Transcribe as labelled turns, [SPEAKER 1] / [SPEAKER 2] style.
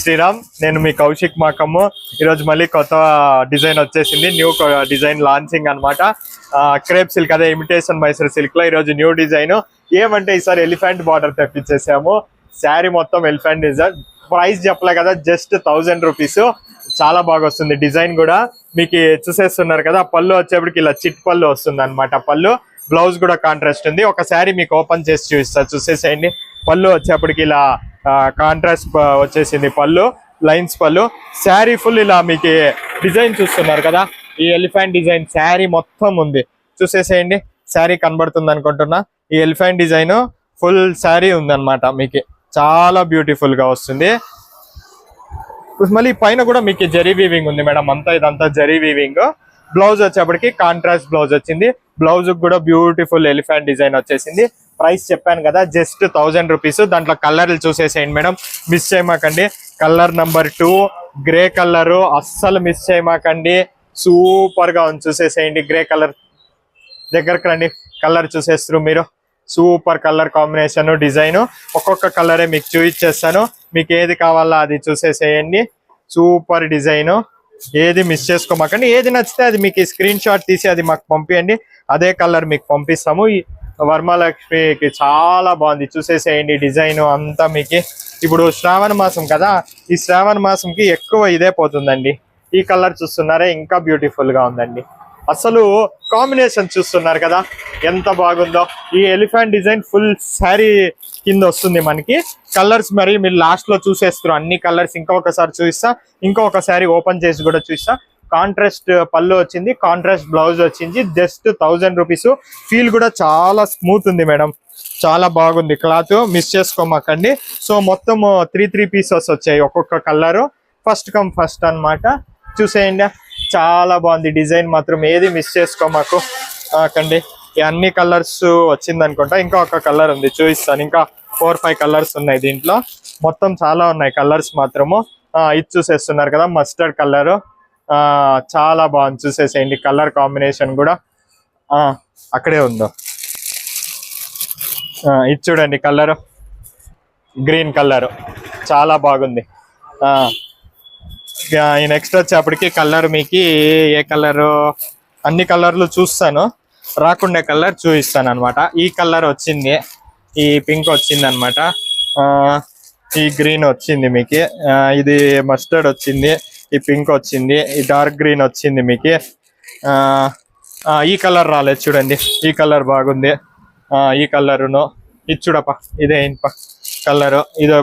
[SPEAKER 1] శ్రీరామ్, నేను మీ కౌశిక్ మాకమ్ము. ఈరోజు మళ్ళీ కొత్త డిజైన్ వచ్చేసింది, న్యూ డిజైన్ లాంచింగ్ అనమాట. క్రేప్ సిల్క్, అదే ఇమిటేషన్ మైసూర్ సిల్క్ లో ఈరోజు న్యూ డిజైన్. ఏమంటే ఈసారి ఎలిఫెంట్ బార్డర్ తెప్పించేసాము. శారీ మొత్తం ఎలిఫెంట్ డిజైన్. ప్రైస్ చెప్పలే కదా, జస్ట్ 1000 రూపీస్. చాలా బాగా వస్తుంది డిజైన్ కూడా. మీకు చూసేస్తున్నారు కదా, పళ్ళు వచ్చేప్పటికి ఇలా చిట్ పళ్ళు వస్తుంది అనమాట. పళ్ళు బ్లౌజ్ కూడా కాంట్రాస్ట్ ఉంది. ఒక శారీ మీకు ఓపెన్ చేసి చూపిస్తా, చూసేసేయండి. పళ్ళు వచ్చేప్పటికి ఇలా కాంట్రాస్ట్ వచ్చేసింది, పళ్ళు లైన్స్ పళ్ళు. శారీ ఫుల్ ఇలా మీకు డిజైన్ చూస్తున్నారు కదా, ఈ ఎలిఫెంట్ డిజైన్ శారీ మొత్తం ఉంది. చూసేసేయండి, శారీ కనబడుతుంది అనుకుంటున్నా. ఈ ఎలిఫెంట్ డిజైన్ ఫుల్ శారీ ఉందన్నమాట. మీకు చాలా బ్యూటిఫుల్ గా వస్తుంది. మళ్ళీ పైన కూడా మీకు జరీ వీవింగ్ ఉంది మేడం, అంతా ఇదంతా జరీ వీవింగ్. బ్లౌజ్ వచ్చేప్పటికి కాంట్రాస్ట్ బ్లౌజ్ వచ్చింది. బ్లౌజ్ కూడా బ్యూటిఫుల్ ఎలిఫెంట్ డిజైన్ వచ్చేసింది. ప్రైస్ చెప్పాను కదా, జస్ట్ 1000 రూపీస్. దాంట్లో కలర్లు చూసేసేయండి మేడం, మిస్ చేయమాకండి. కలర్ నెంబర్ 2 గ్రే కలరు, అస్సలు మిస్ చేయమాకండి. సూపర్ గా ఉంది, చూసేసేయండి. గ్రే కలర్ దగ్గరకు రండి, కలర్ చూసేస్తారు మీరు. Super colour combination, design. ఒక్కొక్క కలరే మీకు చూపించేస్తాను. మీకు ఏది కావాలో అది చూసేసేయండి. సూపర్ డిజైన్, ఏది మిస్ చేసుకోమాకండి. ఏది నచ్చితే అది మీకు స్క్రీన్ షాట్ తీసి అది మాకు పంపించండి, అదే కలర్ మీకు పంపిస్తాము. వరమహాలక్ష్మికి చాలా బాగుంది, చూసేసేయండి. డిజైన్ అంతా మీకు ఇప్పుడు శ్రావణ మాసం కదా, ఈ శ్రావణ మాసంకి ఎక్కువ ఇదే పోతుందండి. ఈ కలర్ చూస్తున్నారా, ఇంకా బ్యూటిఫుల్ గా ఉందండి. అసలు కాంబినేషన్ చూస్తున్నారు కదా ఎంత బాగుందో. ఈ ఎలిఫెంట్ డిజైన్ ఫుల్ శారీ కింద వస్తుంది మనకి. కలర్స్ మరి మీరు లాస్ట్ లో చూసేస్తారు అన్ని కలర్స్. ఇంకొకసారి చూపిస్తా, ఇంకొక శారీ ఓపెన్ చేసి కూడా చూపిస్తా. కాంట్రాస్ట్ పళ్ళు వచ్చింది, కాంట్రాస్ట్ బ్లౌజ్ వచ్చింది. Just 1000 rupees. ఫీల్ కూడా చాలా స్మూత్ ఉంది మేడం, చాలా బాగుంది క్లాత్, మిస్ చేసుకోమాకండి. సో మొత్తం 3 పీసెస్ వచ్చాయి, ఒక్కొక్క కలరు. ఫస్ట్ కమ్ ఫస్ట్ అనమాట. చూసేయండి, చాలా బాగుంది డిజైన్ మాత్రం. ఏది మిస్ చేసుకోమాకు కండి. ఈ అన్ని కలర్స్ వచ్చింది అనుకుంటా. ఇంకా ఒక కలర్ ఉంది, చూపిస్తాను. ఇంకా 4-5 కలర్స్ ఉన్నాయి దీంట్లో. మొత్తం చాలా ఉన్నాయి కలర్స్ మాత్రము. ఇది చూసేస్తున్నారు కదా, మస్టర్డ్ కలరు. చాలా బాగుంది, చూసేసేయండి. కలర్ కాంబినేషన్ కూడా అక్కడే ఉందో. ఇది చూడండి, కలర్ గ్రీన్ కలర్ చాలా బాగుంది. ఈ నెక్స్ట్ వచ్చేప్పటికి కలర్ మీకు ఏ కలరు, అన్ని కలర్లు చూస్తాను, రాకుండా కలర్ చూపిస్తాను అనమాట. ఈ కలర్ వచ్చింది, ఈ పింక్ వచ్చింది అనమాట, ఈ గ్రీన్ వచ్చింది మీకు, ఇది మస్టర్డ్ వచ్చింది, ఈ పింక్ వచ్చింది, ఈ డార్క్ గ్రీన్ వచ్చింది మీకు. ఈ కలర్ రాలేదు చూడండి, ఈ కలర్ బాగుంది. ఈ కలరును ఇది చూడప్ప, ఇదే కలరు, ఇదో